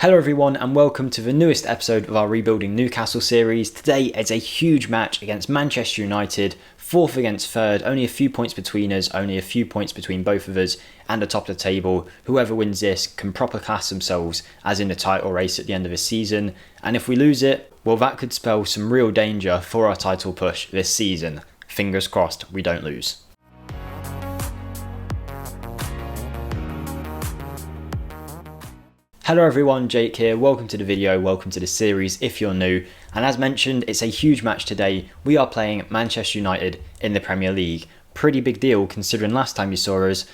Hello everyone and welcome to the newest episode of our Rebuilding Newcastle series. Today is a huge match against Manchester United, fourth against third, only a few points between us, only a few points between both of us and the top of the table. Whoever wins this can proper class themselves as in the title race at the end of the season, and if we lose it, well, that could spell some real danger for our title push this season. Fingers crossed we don't lose. Hello everyone, Jake here, welcome to the video, welcome to the series if you're new, and as mentioned it's a huge match today. We are playing Manchester United in the Premier League. Pretty big deal considering last time you saw us,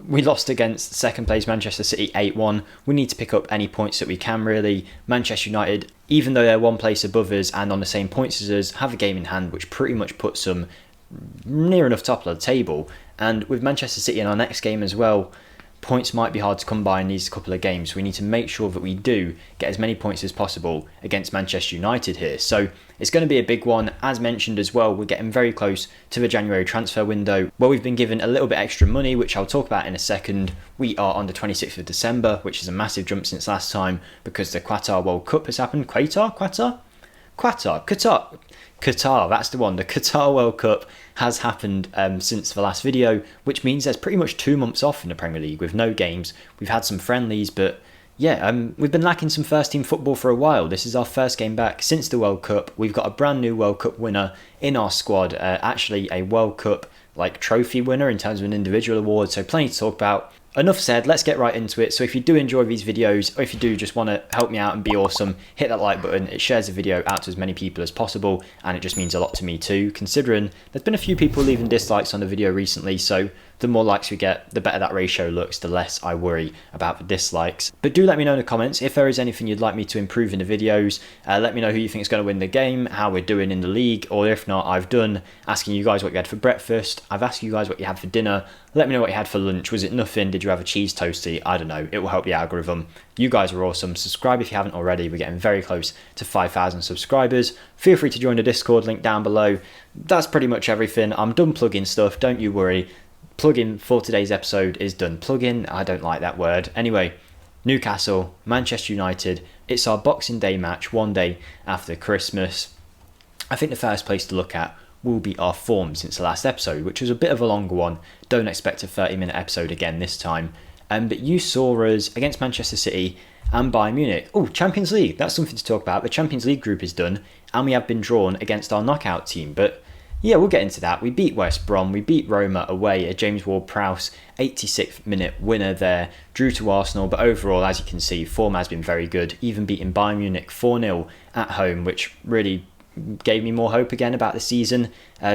we lost against second place Manchester City 8-1. We need to pick up any points that we can really. Manchester United, even though they're one place above us and on the same points as us, have a game in hand which pretty much puts them near enough top of the table, and with Manchester City in our next game as well, points might be hard to come by in these couple of games. We need to make sure that we do get as many points as possible against Manchester United here. So it's going to be a big one. As mentioned as well, we're getting very close to the January transfer window where we've been given a little bit extra money, which I'll talk about in a second. We are on the 26th of December, which is a massive jump since last time because the Qatar World Cup has happened. Qatar, that's the one. The Qatar World Cup has happened since the last video, which means there's pretty much 2 months off in the Premier League with no games. We've had some friendlies, but yeah, we've been lacking some first team football for a while. This is our first game back since the World Cup. We've got a brand new World Cup winner in our squad, actually a World Cup trophy winner in terms of an individual award, so plenty to talk about. Enough said, let's get right into it. So if you do enjoy these videos, or if you do just want to help me out and be awesome, hit that like button. It shares the video out to as many people as possible, and it just means a lot to me too, considering there's been a few people leaving dislikes on the video recently, so the more likes we get, the better that ratio looks, the less I worry about the dislikes. But do let me know in the comments if there is anything you'd like me to improve in the videos. Let me know who you think is going to win the game, how we're doing in the league, or if not, I've done asking you guys what you had for breakfast, I've asked you guys what you had for dinner. Let me know what you had for lunch. Was it nothing? Did you have a cheese toasty? I don't know. It will help the algorithm. You guys are awesome. Subscribe if you haven't already. We're getting very close to 5,000 subscribers. Feel free to join the Discord, link down below. That's pretty much everything. I'm done plugging stuff. Don't you worry. Plug-in for today's episode is done. Plug-in? I don't like that word. Anyway, Newcastle, Manchester United. It's our Boxing Day match, one day after Christmas. I think the first place to look at will be our form since the last episode, which was a bit of a longer one. Don't expect a 30-minute episode again this time. But you saw us against Manchester City and Bayern Munich. Oh, Champions League, that's something to talk about. The Champions League group is done, and we have been drawn against our knockout team. But yeah, we'll get into that. We beat West Brom, we beat Roma away, a James Ward-Prowse 86th minute winner there, drew to Arsenal, but overall, as you can see, form has been very good, even beating Bayern Munich 4-0 at home, which really gave me more hope again about the season.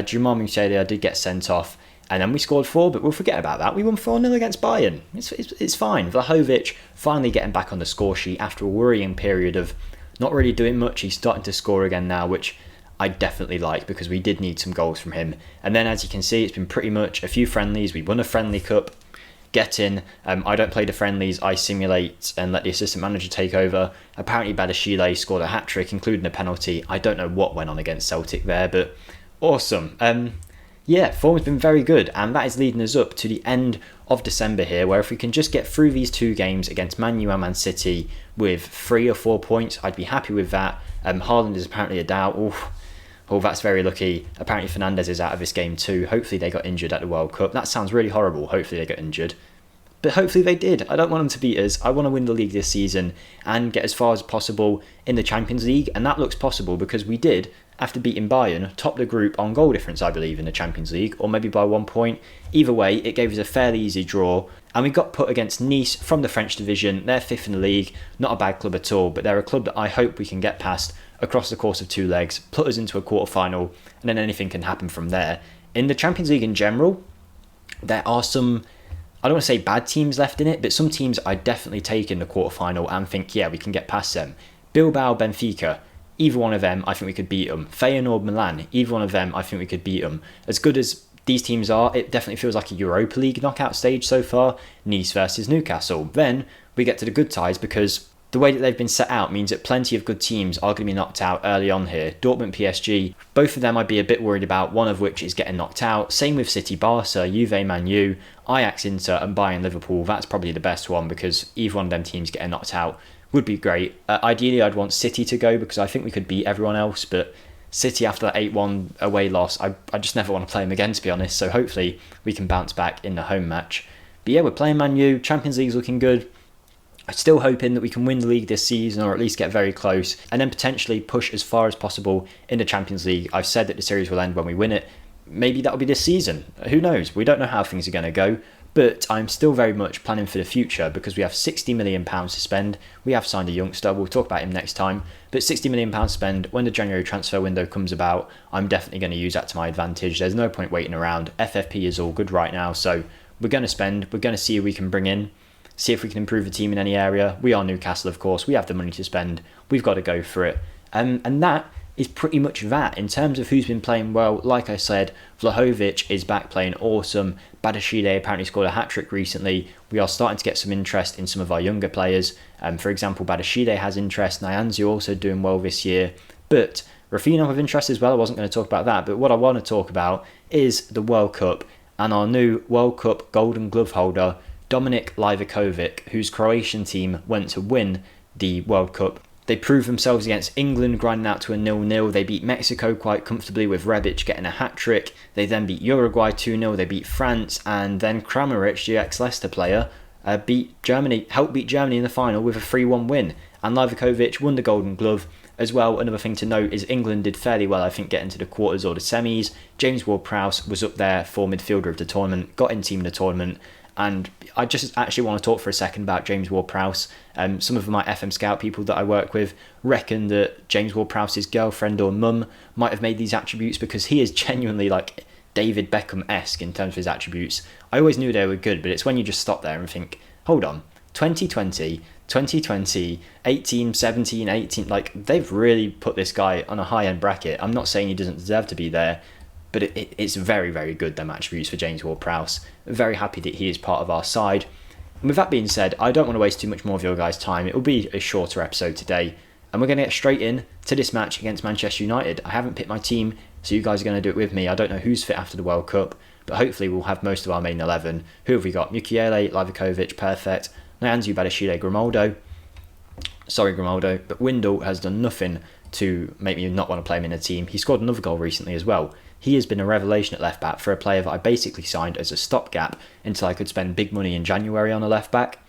Jamal Musiala did get sent off, and then we scored 4, but we'll forget about that. We won 4-0 against Bayern. It's fine. Vlahovic finally getting back on the score sheet after a worrying period of not really doing much. He's starting to score again now, which I definitely like because we did need some goals from him. And then as you can see, it's been pretty much a few friendlies. We won a friendly cup. Get in. I don't play the friendlies. I simulate and let the assistant manager take over. Apparently Badashile scored a hat-trick, including a penalty. I don't know what went on against Celtic there, but awesome. Yeah, form's been very good, and that is leading us up to the end of December here, where if we can just get through these 2 games against Man U and Man City with 3 or 4 points, I'd be happy with that. Haaland is apparently a doubt. Oh, that's very lucky. Apparently Fernandes is out of this game too. Hopefully they got injured at the World Cup. That sounds really horrible. Hopefully they got injured. But hopefully they did. I don't want them to beat us. I want to win the league this season and get as far as possible in the Champions League. And that looks possible because we did, after beating Bayern, top the group on goal difference, I believe, in the Champions League, or maybe by 1 point. Either way, it gave us a fairly easy draw. And we got put against Nice from the French division. They're 5th in the league. Not a bad club at all, but they're a club that I hope we can get past across the course of 2 legs, put us into a quarter-final, and then anything can happen from there. In the Champions League in general, there are some, I don't want to say bad teams left in it, but some teams I definitely take in the quarter-final and think, yeah, we can get past them. Bilbao, Benfica, either one of them, I think we could beat them. Feyenoord, Milan, either one of them, I think we could beat them. As good as these teams are, it definitely feels like a Europa League knockout stage so far. Nice versus Newcastle. Then we get to the good ties because the way that they've been set out means that plenty of good teams are going to be knocked out early on here. Dortmund, PSG, both of them I'd be a bit worried about, one of which is getting knocked out. Same with City, Barca, Juve, Man U, Ajax, Inter and Bayern, Liverpool. That's probably the best one because either one of them teams getting knocked out would be great. Ideally, I'd want City to go because I think we could beat everyone else, but City after that 8-1 away loss, I just never want to play them again, to be honest. So hopefully we can bounce back in the home match. But yeah, we're playing Man U. Champions League's looking good. I'm still hoping that we can win the league this season, or at least get very close, and then potentially push as far as possible in the Champions League. I've said that the series will end when we win it. Maybe that'll be this season. Who knows? We don't know how things are going to go. But I'm still very much planning for the future because we have £60 million to spend. We have signed a youngster. We'll talk about him next time. But £60 million to spend when the January transfer window comes about. I'm definitely going to use that to my advantage. There's no point waiting around. FFP is all good right now. So we're going to spend. We're going to see who we can bring in. See if we can improve the team in any area. We are Newcastle, of course. We have the money to spend. We've got to go for it. And that is pretty much that. In terms of who's been playing well, like I said, Vlahovic is back playing awesome. Badashile apparently scored a hat-trick recently. We are starting to get some interest in some of our younger players. For example, Badashile has interest. Nyanzu also doing well this year. But Rafinha have interest as well. I wasn't going to talk about that. But what I want to talk about is the World Cup and our new World Cup Golden Glove holder, Dominik Livakovic, whose Croatian team went to win the World Cup. They proved themselves against England, grinding out to a 0-0. They beat Mexico quite comfortably with Rebic getting a hat-trick. They then beat Uruguay 2-0. They beat France. And then Kramaric, the ex-Leicester player, helped beat Germany in the final with a 3-1 win. And Livakovic won the Golden Glove. As well, another thing to note is England did fairly well, I think, getting to the quarters or the semis. James Ward-Prowse was up there for midfielder of the tournament, got in team of the tournament. And I just actually want to talk for a second about James Ward-Prowse. Some of my FM Scout people that I work with reckon that James Ward-Prowse's girlfriend or mum might have made these attributes because he is genuinely like David Beckham-esque in terms of his attributes. I always knew they were good, but it's when you just stop there and think, hold on, 2020, 18, 17, 18, like they've really put this guy on a high-end bracket. I'm not saying he doesn't deserve to be there, but it's very, very good, them attributes for James Ward-Prowse. Very happy that he is part of our side. And with that being said, I don't want to waste too much more of your guys' time. It will be a shorter episode today. And we're going to get straight in to this match against Manchester United. I haven't picked my team, so you guys are going to do it with me. I don't know who's fit after the World Cup, but hopefully we'll have most of our main 11. Who have we got? Mukiele, Livakovic, perfect. Nyanzu, Badashile, Grimaldo. Sorry, Grimaldo, but Windle has done nothing to make me not want to play him in a team. He scored another goal recently as well. He has been a revelation at left back for a player that I basically signed as a stopgap until I could spend big money in January on a left back.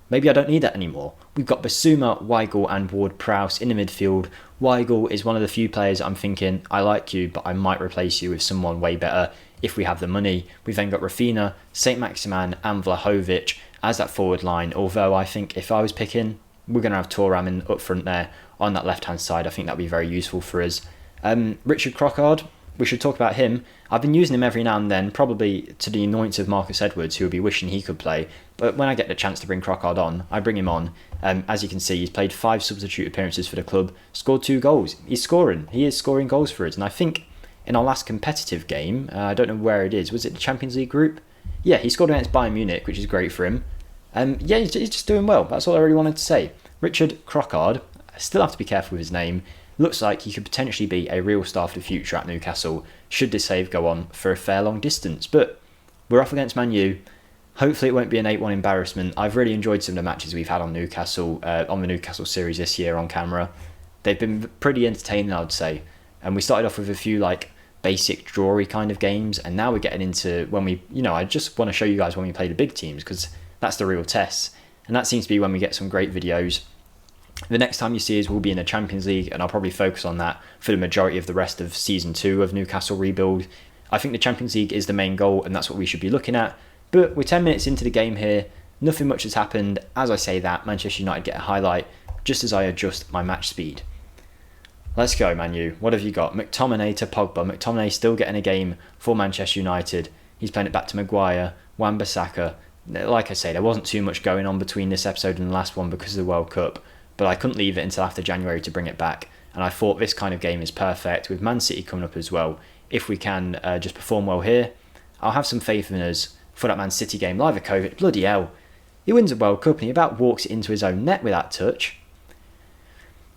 Maybe I don't need that anymore. We've got Basuma, Weigl and Ward-Prowse in the midfield. Weigl is one of the few players I'm thinking, I like you, but I might replace you with someone way better if we have the money. We've then got Rafinha, St. Maximan and Vlahovic as that forward line, although I think if I was picking, we're going to have Thuram up front there on that left-hand side. I think that'd be very useful for us. Richard Crockard, we should talk about him. I've been using him every now and then, probably to the annoyance of Marcus Edwards, who would be wishing he could play. But when I get the chance to bring Crockard on, I bring him on. As you can see, he's played 5 substitute appearances for the club, scored 2 goals. He's scoring. He is scoring goals for us. And I think in our last competitive game, I don't know where it is, was it the Champions League group? Yeah, he scored against Bayern Munich, which is great for him. Yeah, he's just doing well. That's all I really wanted to say. Richard Crockard, I still have to be careful with his name. Looks like he could potentially be a real star for the future at Newcastle, should this save go on for a fair long distance. But we're off against Man U. Hopefully it won't be an 8-1 embarrassment. I've really enjoyed some of the matches we've had on Newcastle, on the Newcastle series this year on camera. They've been pretty entertaining, I would say. And we started off with a few like basic drawy kind of games, and now we're getting into when we, I just want to show you guys when we play the big teams, because that's the real test. And that seems to be when we get some great videos. The next time you see us, we'll be in the Champions League, and I'll probably focus on that for the majority of the rest of Season 2 of Newcastle Rebuild. I think the Champions League is the main goal, and that's what we should be looking at. But we're 10 minutes into the game here. Nothing much has happened. As I say that, Manchester United get a highlight just as I adjust my match speed. Let's go, Man U. What have you got? McTominay to Pogba. McTominay still getting a game for Manchester United. He's playing it back to Maguire, Wan-Bissaka. Like I say, there wasn't too much going on between this episode and the last one because of the World Cup, but I couldn't leave it until after January to bring it back, and I thought this kind of game is perfect with Man City coming up as well. If we can just perform well here, I'll have some faith in us for that Man City game. Livakovic, bloody hell, he wins a World Cup and he about walks it into his own net with that touch.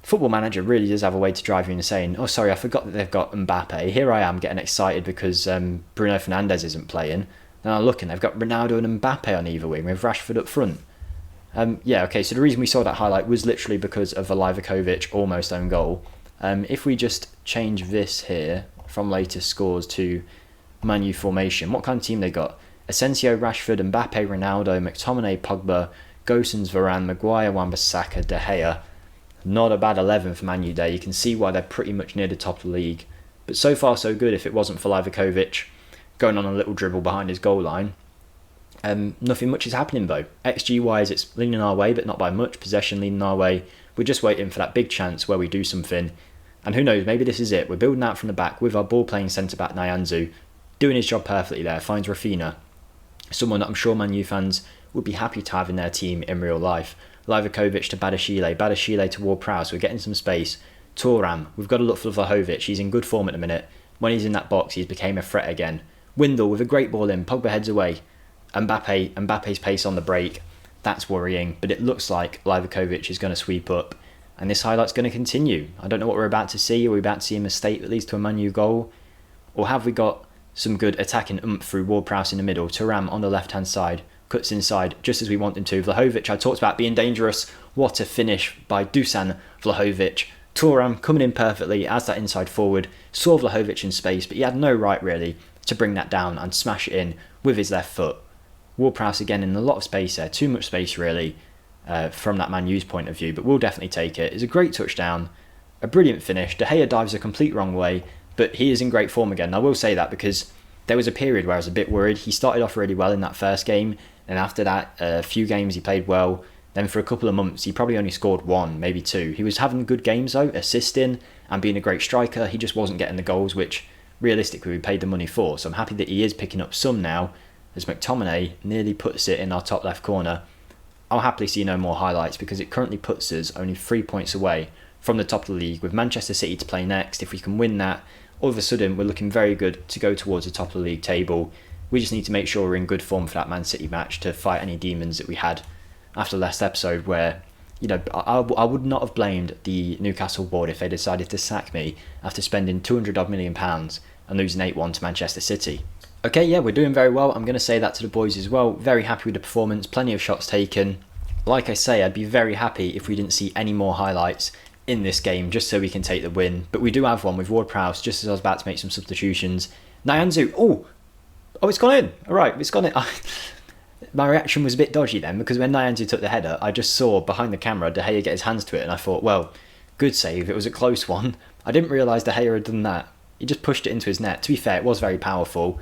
Football Manager really does have a way to drive you insane. Oh sorry, I forgot that they've got Mbappe. Here I am getting excited because Bruno Fernandes isn't playing. Then I look and they've got Ronaldo and Mbappe on either wing with Rashford up front. Yeah, okay, so the reason we saw that highlight was literally because of a Livakovic almost own goal. If we just change this here from latest scores to Man U formation, what kind of team they got? Asensio, Rashford, Mbappe, Ronaldo, McTominay, Pogba, Gosens, Varane, Maguire, Wan-Bissaka, De Gea. Not a bad 11 for Man U there. You can see why they're pretty much near the top of the league. But so far so good if it wasn't for Livakovic going on a little dribble behind his goal line. Nothing much is happening though. XG wise it's leaning our way, but not by much. Possession leaning our way. We're just waiting for that big chance where we do something. And who knows, maybe this is it. We're building out from the back with our ball playing centre back Nyanzu, doing his job perfectly there. Finds Rafinha, someone that I'm sure Man U fans would be happy to have in their team in real life. Livakovic to Badiashile to Ward-Prowse. We're getting some space. Thuram, we've got to look for Vlahovic. He's in good form at the minute. When he's in that box, he's became a threat again. Windle with a great ball in. Pogba heads away. Mbappe's pace on the break. That's worrying, but it looks like Livakovic is going to sweep up. And this highlight's going to continue. I don't know what we're about to see. Are we about to see a mistake that leads to a Man U goal? Or have we got some good attacking oomph through Ward-Prowse in the middle? Thuram on the left-hand side. Cuts inside just as we want him to. Vlahovic, I talked about being dangerous. What a finish by Dusan Vlahovic. Thuram coming in perfectly as that inside forward. Saw Vlahovic in space, but he had no right really to bring that down and smash it in with his left foot. Ward-Prowse again in a lot of space there. Too much space really from that Man U's point of view, but we'll definitely take it. It's a great touchdown. A brilliant finish. De Gea dives a complete wrong way, but he is in great form again. And I will say that because there was a period where I was a bit worried. He started off really well in that first game, and after that, a few games he played well. Then for a couple of months, he probably only scored 1, maybe 2. He was having good games though, assisting and being a great striker. He just wasn't getting the goals, which realistically we paid the money for. So I'm happy that he is picking up some now, as McTominay nearly puts it in our top left corner. I'll happily see no more highlights because it currently puts us only 3 points away from the top of the league, with Manchester City to play next. If we can win that, all of a sudden we're looking very good to go towards the top of the league table. We just need to make sure we're in good form for that Man City match to fight any demons that we had after the last episode, where, you know, I would not have blamed the Newcastle board if they decided to sack me after spending £200 million and losing 8-1 to Manchester City. Okay, yeah, we're doing very well. I'm going to say that to the boys as well. Very happy with the performance, plenty of shots taken. Like I say, I'd be very happy if we didn't see any more highlights in this game, just so we can take the win. But we do have one with Ward-Prowse, just as I was about to make some substitutions. Nyanzu, oh, it's gone in. All right, it's gone in. My reaction was a bit dodgy then, because when Nyanzu took the header, I just saw behind the camera De Gea get his hands to it, and I thought, well, good save. It was a close one. I didn't realise De Gea had done that. He just pushed it into his net. To be fair, it was very powerful.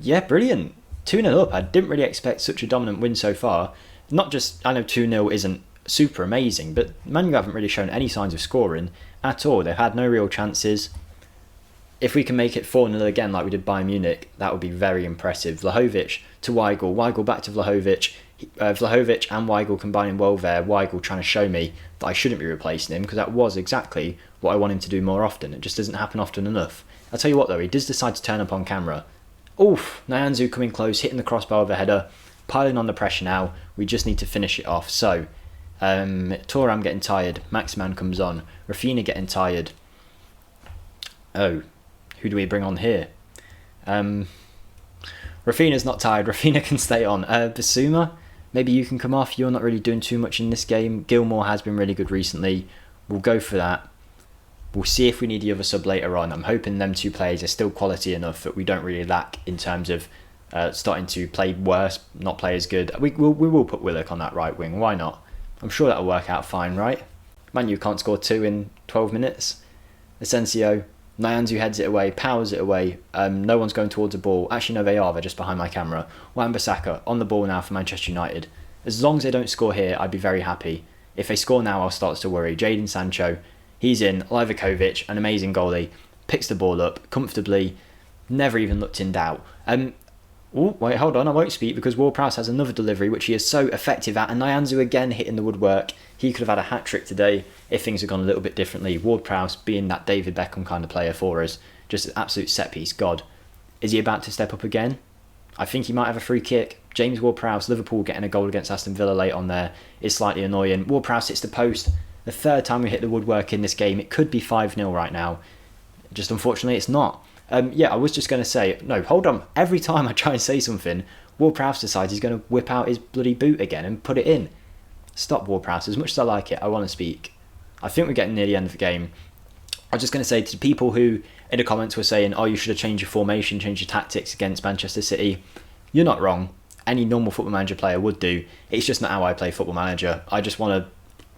Yeah, brilliant. 2-0 up. I didn't really expect such a dominant win so far. Not just, I know 2-0 isn't super amazing, but Man U haven't really shown any signs of scoring at all. They've had no real chances. If we can make it 4-0 again like we did Bayern Munich, that would be very impressive. Vlahovic to Weigl, Weigl back to Vlahovic. Vlahovic and Weigl combining well there. Weigl trying to show me that I shouldn't be replacing him, because that was exactly what I want him to do more often. It just doesn't happen often enough. I'll tell you what though, he does decide to turn up on camera. Oof, Nyanzu coming close, hitting the crossbar with a header, piling on the pressure now. We just need to finish it off. So, Thuram getting tired, Maximan comes on, Rafinha getting tired. Oh, who do we bring on here? Rafinha's not tired, Rafinha can stay on. Bissouma, maybe you can come off. You're not really doing too much in this game. Gilmour has been really good recently. We'll go for that. We'll see if we need the other sub later on. I'm hoping them two players are still quality enough that we don't really lack in terms of starting to play worse, not play as good. We will put Willock on that right wing. Why not? I'm sure that'll work out fine, right? Man U can't score 2 in 12 minutes. Asensio, Nyanzu heads it away, powers it away. No one's going towards the ball. Actually, no, they are. They're just behind my camera. Wan-Bissaka on the ball now for Manchester United. As long as they don't score here, I'd be very happy. If they score now, I'll start to worry. Jadon Sancho, he's in. Livakovic, an amazing goalie, picks the ball up comfortably. Never even looked in doubt. Oh, wait, hold on, I won't speak because Ward-Prowse has another delivery which he is so effective at, and Nyanzu again hitting the woodwork. He could have had a hat-trick today if things had gone a little bit differently. Ward-Prowse being that David Beckham kind of player for us, just an absolute set-piece god. Is he about to step up again? I think he might have a free kick. James Ward-Prowse, Liverpool getting a goal against Aston Villa late on there is slightly annoying. Ward-Prowse hits the post. The third time we hit the woodwork in this game. It could be 5-0 right now. Just unfortunately it's not. Yeah, I was just going to say, no, hold on. Every time I try and say something, Ward-Prowse decides he's going to whip out his bloody boot again and put it in. Stop Ward-Prowse. As much as I like it, I want to speak. I think we're getting near the end of the game. I'm just going to say to the people who in the comments were saying, oh, you should have changed your formation, changed your tactics against Manchester City. You're not wrong. Any normal Football Manager player would do. It's just not how I play Football Manager. I just want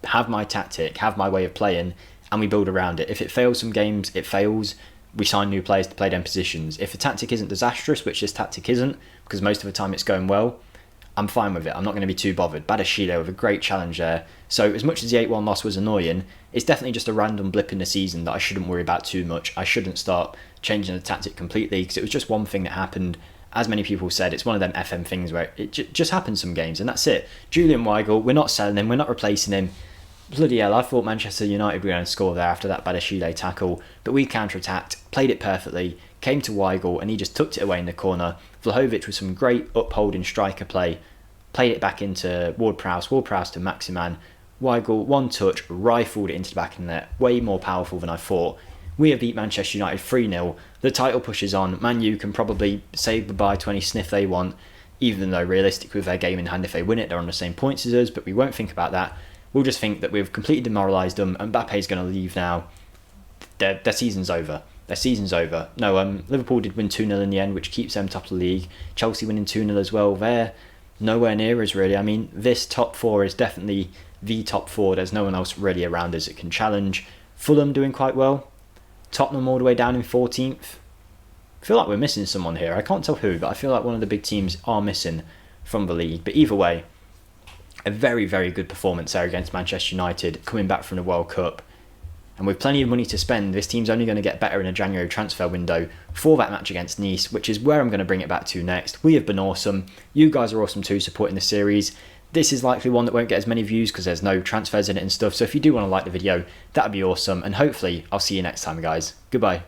to have my tactic, have my way of playing, and we build around it. If it fails some games, it fails. We sign new players to play them positions. If the tactic isn't disastrous, which this tactic isn't, because most of the time it's going well, I'm fine with it. I'm not going to be too bothered. Badashile with a great challenge there. So as much as the 8-1 loss was annoying, it's definitely just a random blip in the season that I shouldn't worry about too much. I shouldn't start changing the tactic completely because it was just one thing that happened. As many people said, it's one of them FM things where it just happens some games and that's it. Julian Weigl, we're not selling him, we're not replacing him. Bloody hell, I thought Manchester United were going to score there after that Badashile tackle, but we counter-attacked, played it perfectly, came to Weigl and he just tucked it away in the corner. Vlahovic with some great upholding striker play, played it back into Ward-Prowse to Maximan. Weigl, one touch, rifled it into the back of the net, way more powerful than I thought. We have beat Manchester United 3-0. The title pushes on. Man U can probably say goodbye to any sniff they want, even though realistically with their game in hand, if they win it, they're on the same points as us, but we won't think about that. We'll just think that we've completely demoralised them. Mbappe's going to leave now. Their season's over. Their season's over. No, Liverpool did win 2-0 in the end, which keeps them top of the league. Chelsea winning 2-0 as well. They're nowhere near us, really. I mean, this top four is definitely the top four. There's no one else really around us that can challenge. Fulham doing quite well. Tottenham all the way down in 14th. I feel like we're missing someone here. I can't tell who, but I feel like one of the big teams are missing from the league. But either way, a very, very good performance there against Manchester United, coming back from the World Cup. And with plenty of money to spend, this team's only going to get better in a January transfer window for that match against Nice, which is where I'm going to bring it back to next. We have been awesome. You guys are awesome too, supporting the series. This is likely one that won't get as many views because there's no transfers in it and stuff. So if you do want to like the video, that'd be awesome. And hopefully I'll see you next time, guys. Goodbye.